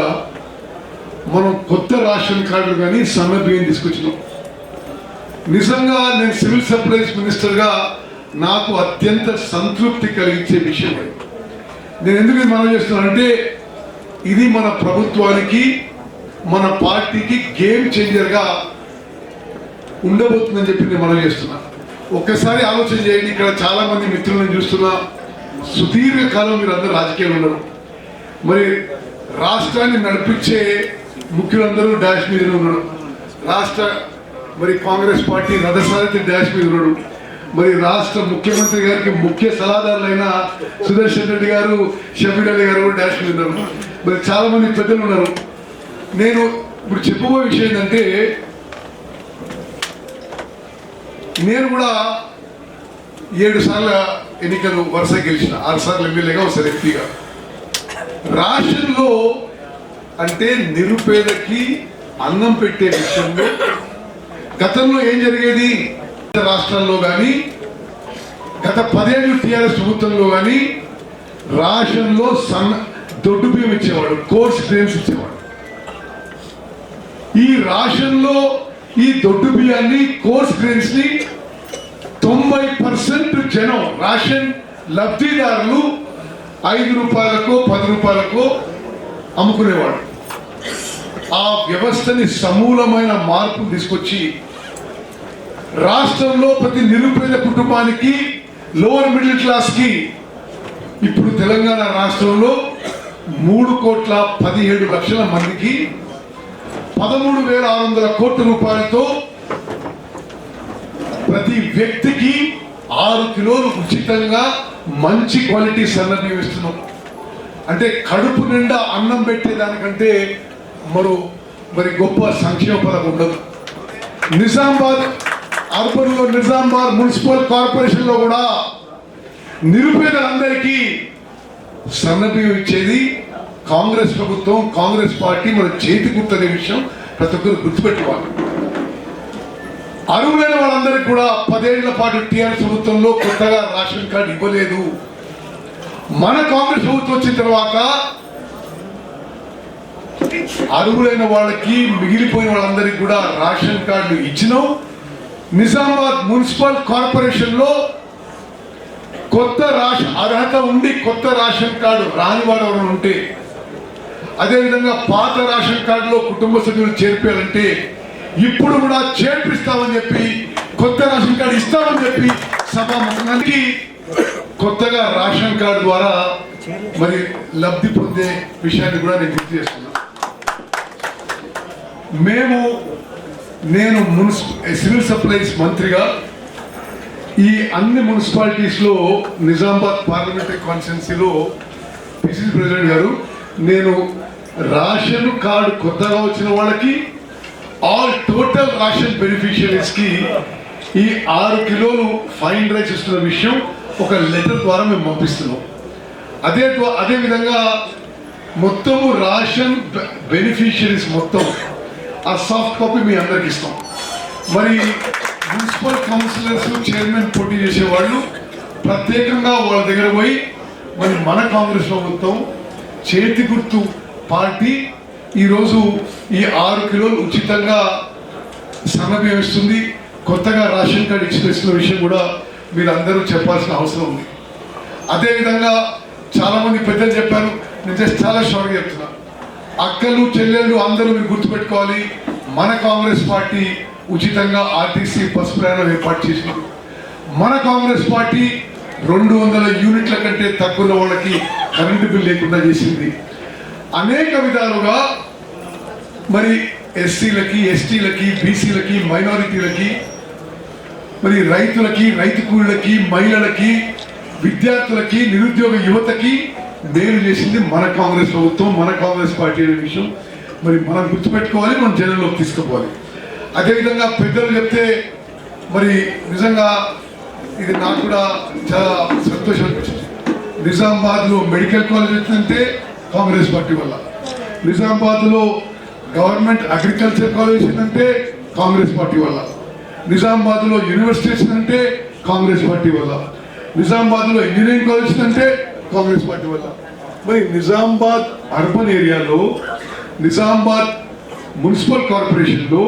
మనం కొత్త రేషన్ కార్డులు కానీ, సన్న బియ్యం తీసుకొచ్చినాం. నిజంగా నేను సివిల్ సప్లైస్ మినిస్టర్గా నాకు అత్యంత సంతృప్తి కలిగించే విషయం. నేను ఎందుకు మనం చేస్తున్నానంటే ఇది మన ప్రభుత్వానికి, మన పార్టీకి గేమ్ చేంజర్గా ఉండబోతుందని చెప్పి నేను మనం చేస్తున్నా. ఒక్కసారి ఆలోచన చేయండి, ఇక్కడ చాలా మంది మిత్రులను చూస్తున్నా, సుదీర్ఘకాలం మీరు అందరూ రాజకీయాలు ఉన్నారు. మరి రాష్ట్రాన్ని నడిపించే ముఖ్యులందరూ డాష్ మీద ఉన్నాడు. రాష్ట్ర మరి కాంగ్రెస్ పార్టీ రథసారథి డాష్ మీద ఉన్నాడు. మరి రాష్ట్ర ముఖ్యమంత్రి గారికి ముఖ్య సలహాదారులైన సుదర్శన్ రెడ్డి గారు, షఫీల్ అలీ గారు డాష్ మీద ఉన్నారు. మరి చాలా మంది పెద్దలు ఉన్నారు. నేను ఇప్పుడు చెప్పబోయే విషయం ఏంటంటే, నేను కూడా 7 సార్ల ఎన్నికలు వరుస గెలిచిన, 6 సార్లు ఎమ్మెల్యేగా, ఒకసారి ఎంపీగా. రాష్ట్రంలో అంటే నిరుపేదకి అన్నం పెట్టే విషయంలో గతంలో ఏం జరిగేది, రాష్ట్రాల్లో కానీ గత 10 ఏళ్ళు టీఆర్ఎస్ ప్రభుత్వంలో కానీ రేషన్లో దొడ్డు బియ్యం ఇచ్చేవాడు, కోర్స్ గ్రెయిన్స్ ఇచ్చేవాడు. ఈ రేషన్లో ఈ దొడ్డు బియ్యాన్ని, కోర్స్ గ్రెయిన్స్ ని 90% జనం, రేషన్ లబ్ధిదారులు 5 రూపాయలకో 10 రూపాయలకో అమ్ముకునేవాడు. ఆ వ్యవస్థని సమూలమైన మార్పు తీసుకొచ్చి రాష్ట్రంలో ప్రతి నిరుపేద కుటుంబానికి, లోవర్ మిడిల్ క్లాస్ కి ఇప్పుడు తెలంగాణ రాష్ట్రంలో 3,17,00,000 మందికి 13,600 కోట్ల రూపాయలతో ప్రతి వ్యక్తికి 6 కిలోలు ఉచితంగా మంచి క్వాలిటీ సన్నబియ్యం ఇస్తున్నాం. అంటే కడుపు నిండా అన్నం పెట్టేదానికంటే మరి గొప్ప సంక్షేమ పథకం ఉండదు. నిజామాబాద్ అర్బన్లో నిజామాబాద్ మున్సిపల్ కార్పొరేషన్లో కూడా నిరుపేదలందరికీ సన్నబియ్యం ఇచ్చేది కాంగ్రెస్ ప్రభుత్వం, కాంగ్రెస్ పార్టీ మన చేతి గుర్తనే విషయం ప్రతి ఒక్కరు గుర్తుపెట్టుకోవాలి. అర్హులైన వాళ్ళందరికీ కూడా 10 ఏళ్ల పాటు టీఆర్ఎస్ ప్రభుత్వంలో కొత్తగా రేషన్ కార్డు ఇవ్వలేదు. మన కాంగ్రెస్ ప్రభుత్వం వచ్చిన తర్వాత అర్హులైన వాళ్ళకి, మిగిలిపోయిన వాళ్ళందరికీ కూడా రేషన్ కార్డు ఇచ్చినాం. నిజామాబాద్ మున్సిపల్ కార్పొరేషన్ లో కొత్త అర్హత ఉండి కొత్త రేషన్ కార్డు రాని వాడు ఎవరైనా ఉంటే, అదేవిధంగా పాత రేషన్ కార్డులో కుటుంబ సభ్యులు చేర్పారంటే ఇప్పుడు కూడా చేర్పిస్తామని చెప్పి, కొత్త రేషన్ కార్డు ఇస్తామని చెప్పి సభాముఖానికి కొత్తగా రేషన్ కార్డు ద్వారా మరి లబ్ధి పొందే విషయాన్ని కూడా నేను గుర్తు చేస్తున్నా. నేను సివిల్ సప్లైస్ మంత్రిగా ఈ అన్ని మున్సిపాలిటీస్ లో నిజామాబాద్ పార్లమెంటరీ కాన్స్టిట్యున్సీలో పిసిసి ప్రెసిడెంట్ గారు, నేను రేషన్ కార్డు కొత్తగా వచ్చిన వాళ్ళకి ఆల్ టోటల్ రేషన్ బెనిఫిషియరీస్ కి ఈ 6 కిలోలు ఫైన్ రైస్ ఇస్తున్న విషయం ఒక లెటర్ ద్వారా మేము పంపిస్తున్నాం. అదే విధంగా మొత్తము రేషన్ బెనిఫిషియరీస్ మొత్తం ఆ సాఫ్ట్ కాపీ మీ అందరికి ఇస్తాం. మరి మున్సిపల్ కౌన్సిలర్స్, చైర్మన్ పోటీ చేసే వాళ్ళు ప్రత్యేకంగా వాళ్ళ దగ్గర పోయి మరి మన కాంగ్రెస్ ప్రభుత్వం చేతి గుర్తు పార్టీ ఈరోజు ఈ 6 కిలోలు ఉచితంగా సన్నబియ్యం ఇస్తుంది. కొత్తగా రేషన్ కార్డు ఇచ్చిన విషయం కూడా మీరు అందరూ చెప్పాల్సిన అవసరం ఉంది. అదేవిధంగా చాలా మంది పెద్దలు చెప్పారు, నేను జస్ట్ చాలా షార్ట్గా చెప్తున్నా. అక్కలు, చెల్లెళ్ళు అందరూ మీరు గుర్తుపెట్టుకోవాలి, మన కాంగ్రెస్ పార్టీ ఉచితంగా ఆర్టీసీ బస్ ప్రయాణం ఏర్పాటు చేసింది. మన కాంగ్రెస్ పార్టీ 200 యూనిట్ల కంటే తక్కువ వాళ్ళకి కరెంటు బిల్ లేకుండా చేసింది. అనేక విధాలుగా మరి ఎస్సీలకి, ఎస్టీలకి, బీసీలకి, మైనారిటీలకి, మరి రైతులకి, రైతు కూలీలకి, మహిళలకి, విద్యార్థులకి, నిరుద్యోగ యువతకి మేలు చేసింది మన కాంగ్రెస్ ప్రభుత్వం, మన కాంగ్రెస్ పార్టీ అనే విషయం మరి మనం గుర్తుపెట్టుకోవాలి, మనం జనంలోకి తీసుకుపోవాలి. అదేవిధంగా పెద్దలు చెప్తే మరి నిజంగా ఇది నాకు కూడా చాలా సంతోషం అనిపించింది. నిజామాబాద్లో మెడికల్ కాలేజ్ వచ్చిందంటే కాంగ్రెస్ పార్టీ వల్ల, నిజామాబాద్లో గవర్నమెంట్ అగ్రికల్చర్ కాలేజ్ వచ్చిందంటే కాంగ్రెస్ పార్టీ వల్ల, నిజామాబాద్లో యూనివర్సిటీ వచ్చిందంటే కాంగ్రెస్ పార్టీ వల్ల, నిజామాబాద్లో ఇంజనీరింగ్ కాలేజ్ వచ్చిందంటే కాంగ్రెస్ పార్టీ వల్ల. మరి నిజామాబాద్ అర్బన్ ఏరియాలో, నిజామాబాద్ మున్సిపల్ కార్పొరేషన్లో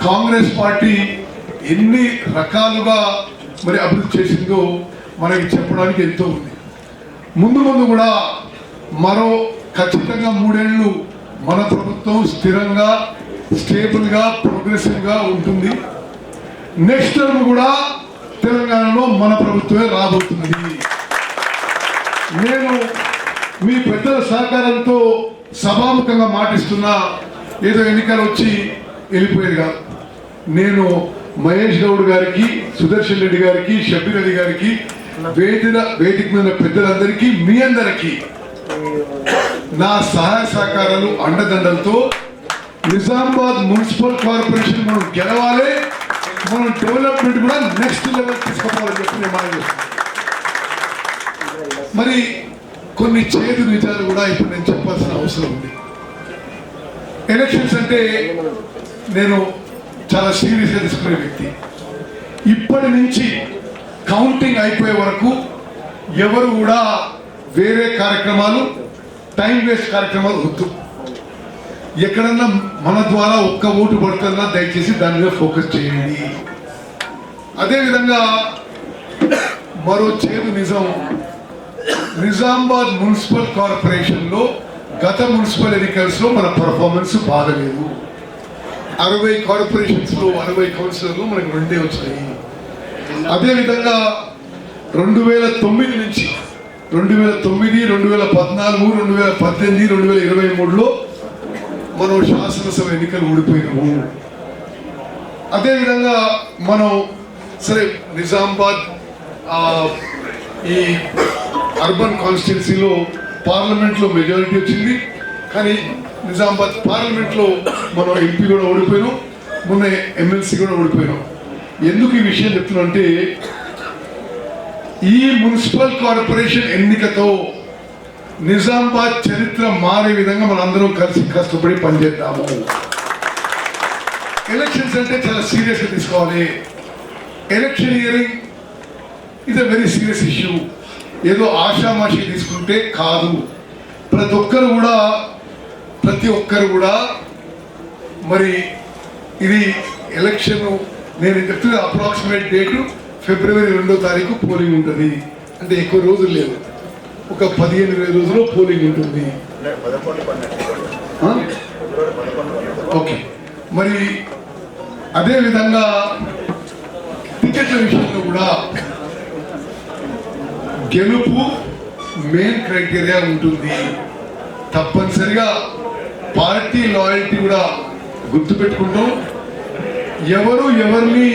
కాంగ్రెస్ పార్టీ ఎన్ని రకాలుగా మరి అభివృద్ధి చేసిందో మనకి చెప్పడానికి ఎంతో ఉంది. ముందు కూడా మరో ఖచ్చితంగా 3 ఏళ్ళు మన ప్రభుత్వం స్థిరంగా, స్టేబుల్గా, ప్రోగ్రెసివ్గా ఉంటుంది. నెక్స్ట్ టర్మ్ కూడా తెలంగాణలో మన ప్రభుత్వమే రాబోతున్నది. నేను మీ పెద్దల సహకారంతో సభాముఖంగా మాటిస్తున్నా, ఏదో ఎన్నికలు వచ్చి వెళ్ళిపోయేది కాదు. నేను మహేష్ గౌడ్ గారికి, సుదర్శన్ రెడ్డి గారికి, షబ్బీర్ అలీ గారికి, వేదిక మీద పెద్దలందరికీ, మీ అందరికీ నా సహాయ సహకారాలు, అండదండలతో నిజామాబాద్ మున్సిపల్ కార్పొరేషన్ మనం గెలవాలి, మనం డెవలప్మెంట్ కూడా నెక్స్ట్ లెవెల్ తీసుకోవాలని చెప్పి నేను మనం చేస్తున్నాను. మరి కొన్ని చేదు నిజాలు కూడా ఇప్పుడు నేను చెప్పాల్సిన అవసరం ఉంది. ఎలక్షన్స్ అంటే నేను చాలా సీరియస్గా తీసుకునే వ్యక్తి. ఇప్పటి నుంచి కౌంటింగ్ అయిపోయే వరకు ఎవరు కూడా వేరే కార్యక్రమాలు, టైం వేస్ట్ కార్యక్రమాలు వద్దు. ఎక్కడన్నా మన ద్వారా ఒక్క ఓటు పడుతుందా దయచేసి దాని మీద ఫోకస్ చేయండి. అదేవిధంగా మరో చేదు నిజం, నిజామాబాద్ మున్సిపల్ కార్పొరేషన్లో గత మున్సిపల్ ఎన్నికల్స్లో మన పర్ఫార్మెన్స్ బాగలేదు. 60 కార్పొరేషన్స్లో 60 కౌన్సిలర్లు మనకు 2 వచ్చినాయి. అదేవిధంగా 2009 నుంచి 2009, 2014, 2018, 2023లో మనం శాసనసభ ఎన్నికలు ఓడిపోయినాము. అదేవిధంగా మనం సరే నిజామాబాద్ ఈ అర్బన్ కాన్స్టిట్యున్సీలో పార్లమెంట్లో మెజారిటీ వచ్చింది, కానీ నిజామాబాద్ పార్లమెంట్లో మనం ఎంపీ కూడా ఓడిపోయినాం, మొన్న ఎమ్మెల్సీ కూడా ఓడిపోయినాం. ఎందుకు ఈ విషయం చెప్తున్నా అంటే, ఈ మున్సిపల్ కార్పొరేషన్ ఎన్నికతో నిజామాబాద్ చరిత్ర మారే విధంగా మనందరం కలిసి కష్టపడి పనిచేద్దాము. ఎలక్షన్స్ అంటే చాలా సీరియస్గా తీసుకోవాలి. Electioneering is a very serious issue. ఏదో ఆషామాషి తీసుకుంటే కాదు. ప్రతి ఒక్కరు కూడా మరి ఇది ఎలక్షన్, నేను చెప్తున్న అప్రాక్సిమేట్ డేటు ఫిబ్రవరి 2వ తారీఖు పోలింగ్ ఉంటుంది. అంటే ఎక్కువ రోజులు లేవు, ఒక 15-20 రోజుల్లో పోలింగ్ ఉంటుంది. ఓకే, మరి అదేవిధంగా టికెట్ల విషయంలో కూడా గెలుపు మెయిన్ క్రైటీరియా ఉంటుంది. తప్పనిసరిగా పార్టీ లాయల్టీ కూడా గుర్తుపెట్టుకుంటాం. ఎవరిని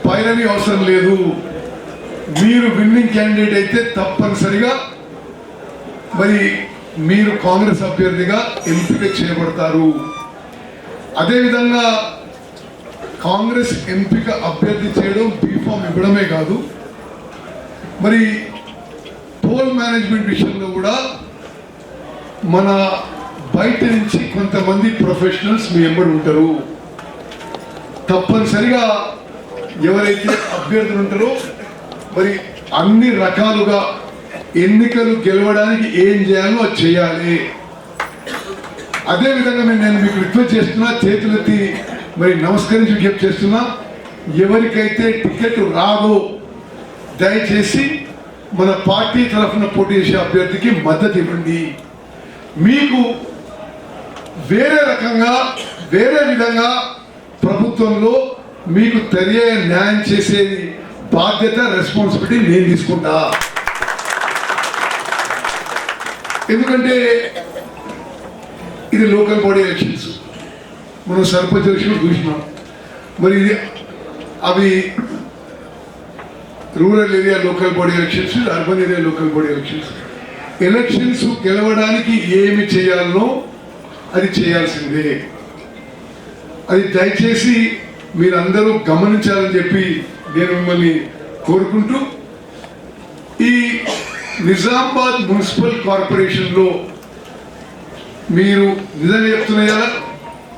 పైరని అవసరం లేదు. మీరు విన్నింగ్ క్యాండిడేట్ అయితే తప్పనిసరిగా మరి మీరు కాంగ్రెస్ అభ్యర్థిగా ఎంపిక చేయబడతారు. అదేవిధంగా కాంగ్రెస్ ఎంపిక అభ్యర్థి చేయడం, బీఫామ్ ఇవ్వడమే కాదు, మరి పోల్ మేనేజ్మెంట్ విషయంలో కూడా మన బయట నుంచి కొంతమంది ప్రొఫెషనల్స్ మీ వెంబడి ఉంటారు. తప్పనిసరిగా ఎవరైతే అభ్యర్థులు ఉంటారో మరి అన్ని రకాలుగా ఎన్నికలు గెలవడానికి ఏం చేయాలో అది చేయాలి. అదేవిధంగా నేను మీకు రిక్వెస్ట్ చేస్తున్నా, చేతులెత్తి మరి నమస్కరించి విజ్ఞప్తి చేస్తున్నా, ఎవరికైతే టికెట్ రాదో దయచేసి మన పార్టీ తరఫున పోటీ చేసే అభ్యర్థికి మద్దతు ఇవ్వండి. మీకు వేరే విధంగా ప్రభుత్వంలో మీకు తెలియ న్యాయం చేసే బాధ్యత, రెస్పాన్సిబిలిటీ నేను తీసుకుంటా. ఎందుకంటే ఇది లోకల్ బాడీ ఎలక్షన్స్, మనం సర్పంచ్ ఎలక్షన్ చూసినాం. మరి అవి rural area local body elections, urban area local body elections. Elections గెలవడానికి ఏమి చేయాలనో అది చేయాల్సిందే. అది దయచేసి మీరందరూ గమనించాలని చెప్పి నేను మిమ్మల్ని కోరుకుంటూ, ఈ నిజామాబాద్ మున్సిపల్ కార్పొరేషన్లో మీరు నిజంగా చెప్తున్నాయా,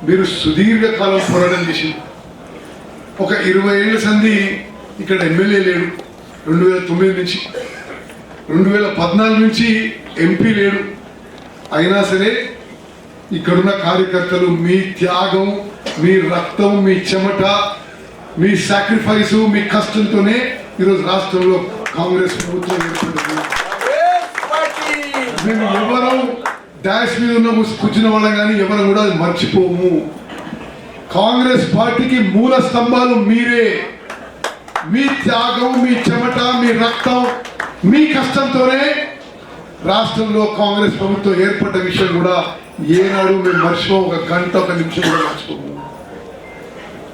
మీరు సుదీర్ఘకాలం పోరాటం చేసింది. ఒక 20 ఏళ్ల సంధి ఇక్కడ ఎమ్మెల్యే లేడు. 2009 నుంచి 2014 నుంచి ఎంపీ లేడు. అయినా సరే ఇక్కడున్న కార్యకర్తలు మీ త్యాగం, మీ రక్తం, మీ చెమట, మీ సాక్రిఫైసు, మీ కష్టంతోనే ఈరోజు రాష్ట్రంలో కాంగ్రెస్ ప్రభుత్వం ఏర్పడింది. మేము ఎవరు డాష్ మీద ఉన్న కూర్చున్న వాళ్ళం కానీ ఎవరు కూడా అది మర్చిపోము. కాంగ్రెస్ పార్టీకి మూల స్తంభాలు మీరే. మీ త్యాగం, మీ చెమట, మీ రక్తం, మీ కష్టంతోనే రాష్ట్రంలో కాంగ్రెస్ ప్రభుత్వం ఏర్పడ్డ విషయం కూడా ఏనాడు మేము మర్చిపోము. ఒక గంట, ఒక నిమిషం కూడా మర్చిపోము.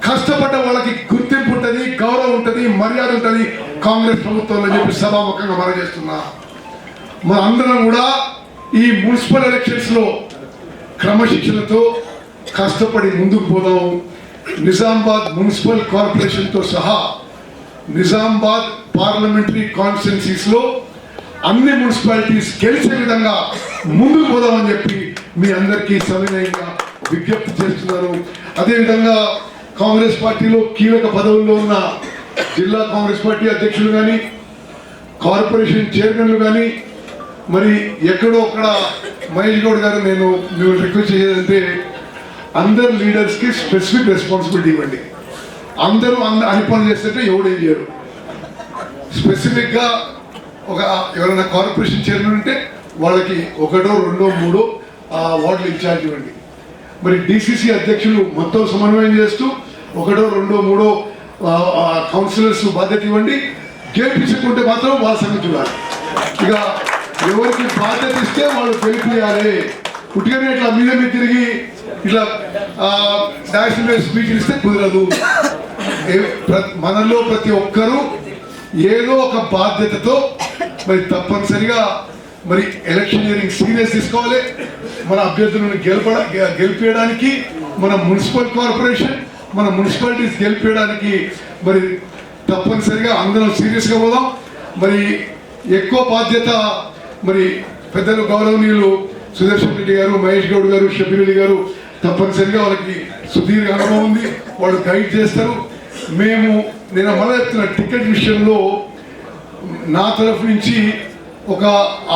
కష్టపడ్డ వాళ్ళకి గుర్తింపు ఉంటుంది, గౌరవం ఉంటుంది, మర్యాద ఉంటుంది కాంగ్రెస్ ప్రభుత్వంలో చెప్పి సభాముఖంగా మనం చేస్తున్నా. మన అందరం కూడా ఈ మున్సిపల్ ఎలక్షన్స్ లో క్రమశిక్షణతో కష్టపడి ముందుకు పోదాం. నిజామాబాద్ మున్సిపల్ కార్పొరేషన్ తో సహా నిజామాబాద్ పార్లమెంటరీ కాన్స్టిట్యున్సీస్ లో అన్ని మున్సిపాలిటీస్ గెలిచే విధంగా ముందుకు పోదామని చెప్పి మీ అందరికీ సవినయంగా విజ్ఞప్తి చేస్తున్నారు. అదేవిధంగా కాంగ్రెస్ పార్టీలో కీలక పదవుల్లో ఉన్న జిల్లా కాంగ్రెస్ పార్టీ అధ్యక్షులు కానీ, కార్పొరేషన్ చైర్మన్లు కానీ, మరి ఎక్కడో అక్కడ మహేష్ గౌడ్ గారు, నేను మిమ్మల్ని రిక్వెస్ట్ చేసేదంటే అందరు లీడర్స్కి స్పెసిఫిక్ రెస్పాన్సిబిలిటీ ఇవ్వండి. అందరూ అన్ని పనులు చేస్తుంటే ఎవడేం చేయరు. స్పెసిఫిక్గా ఒక ఎవరైనా కార్పొరేషన్ చైర్మన్ ఉంటే వాళ్ళకి 1, 2, 3 వార్డులు ఇన్ఛార్జ్ ఇవ్వండి. మరి డిసిసి అధ్యక్షులు మొత్తం సమన్వయం చేస్తూ 1, 2, 3 కౌన్సిలర్స్ బాధ్యత ఇవ్వండి. గెలిపించుకుంటే మాత్రం వాళ్ళ సంగతి చూడాలి. ఇక ఎవరికి బాధ్యత ఇస్తే వాళ్ళు గెలిపియాలి. పుట్టిగానే ఇట్లా మీద తిరిగి ఇట్లా డాష్ స్పీచ్ ఇస్తే కుదరదు. మనలో ప్రతి ఒక్కరూ ఏదో ఒక బాధ్యతతో మరి తప్పనిసరిగా మరి ఎలక్షనీరింగ్ సీరియస్ తీసుకోవాలి. మన అభ్యర్థులను గెలిపించడానికి మన మున్సిపల్ కార్పొరేషన్ మన మున్సిపాలిటీస్ గెలిపించడానికి మరి తప్పనిసరిగా అందరం సీరియస్గా పోదాం. మరి ఎక్కువ బాధ్యత మరి పెద్దలు గౌరవనీయులు సుదర్శన్ రెడ్డి గారు, మహేష్ గౌడ్ గారు, షబీర్ అలీ గారు తప్పనిసరిగా వాళ్ళకి సుదీర్ఘ అనుభవం ఉంది, వాళ్ళు గైడ్ చేస్తారు. నేను మళ్ళీ చెప్తున్న టికెట్ విషయంలో నా తరఫు నుంచి ఒక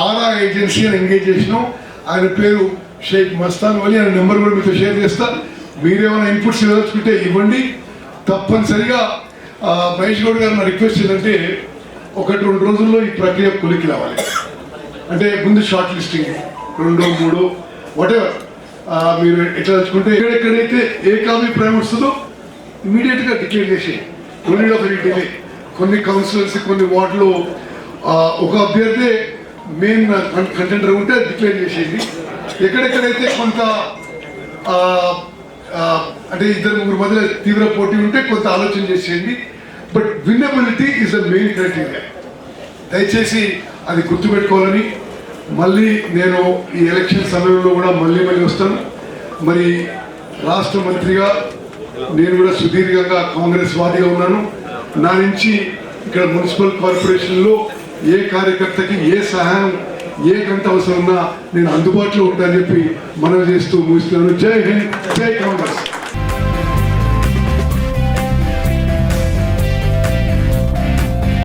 ఆరా ఏజెన్సీ అని ఎంగేజ్ చేసినాం. ఆయన పేరు షేక్ మస్తాన్ వలి, ఆయన నెంబర్ కూడా మీతో షేర్ చేస్తా. మీరేమైనా ఇన్పుట్స్ ఇవ్వదలుచుకుంటే ఇవ్వండి. తప్పనిసరిగా మహేష్ గౌడ్ గారు నా రిక్వెస్ట్ ఏంటంటే 1-2 రోజుల్లో ఈ ప్రక్రియ కొలికి రావాలి. అంటే ముందు షార్ట్ లిస్టింగ్ 2-3 వాటెవర్ మీరు ఎట్లా తలుచుకుంటే ఎక్కడెక్కడైతే ఏ కాభిప్రాయం వస్తుందో ఇమీడియట్గా డిక్లేర్ చేసి డిలే. కొన్ని కౌన్సిలర్స్ కొన్ని వార్డులో ఒక అభ్యర్థి మెయిన్ కంటెండర్ ఉంటే డిక్లేర్ చేసేది. ఎక్కడెక్కడైతే కొంత అంటే 2-3 మధ్యలో తీవ్ర పోటీ ఉంటే కొంత ఆలోచన చేసేయండి. But winnability is the main criteria. దయచేసి అది గుర్తుపెట్టుకోవాలని, మళ్ళీ నేను ఈ ఎలక్షన్ సమయంలో కూడా మళ్ళీ వస్తాను. మరి రాష్ట్ర మంత్రిగా నేను కూడా సుదీర్ఘంగా కాంగ్రెస్ వాదిగా ఉన్నాను. నా నుంచి ఇక్కడ మున్సిపల్ కార్పొరేషన్లో ఏ కార్యకర్తకి ఏ సహాయం ఏ గంట అవసరం ఉన్నా నేను అందుబాటులో ఉంటానని చెప్పి మనవి చేస్తూ ముగిస్తున్నాను. జై హింద్, జై కాంగ్రెస్.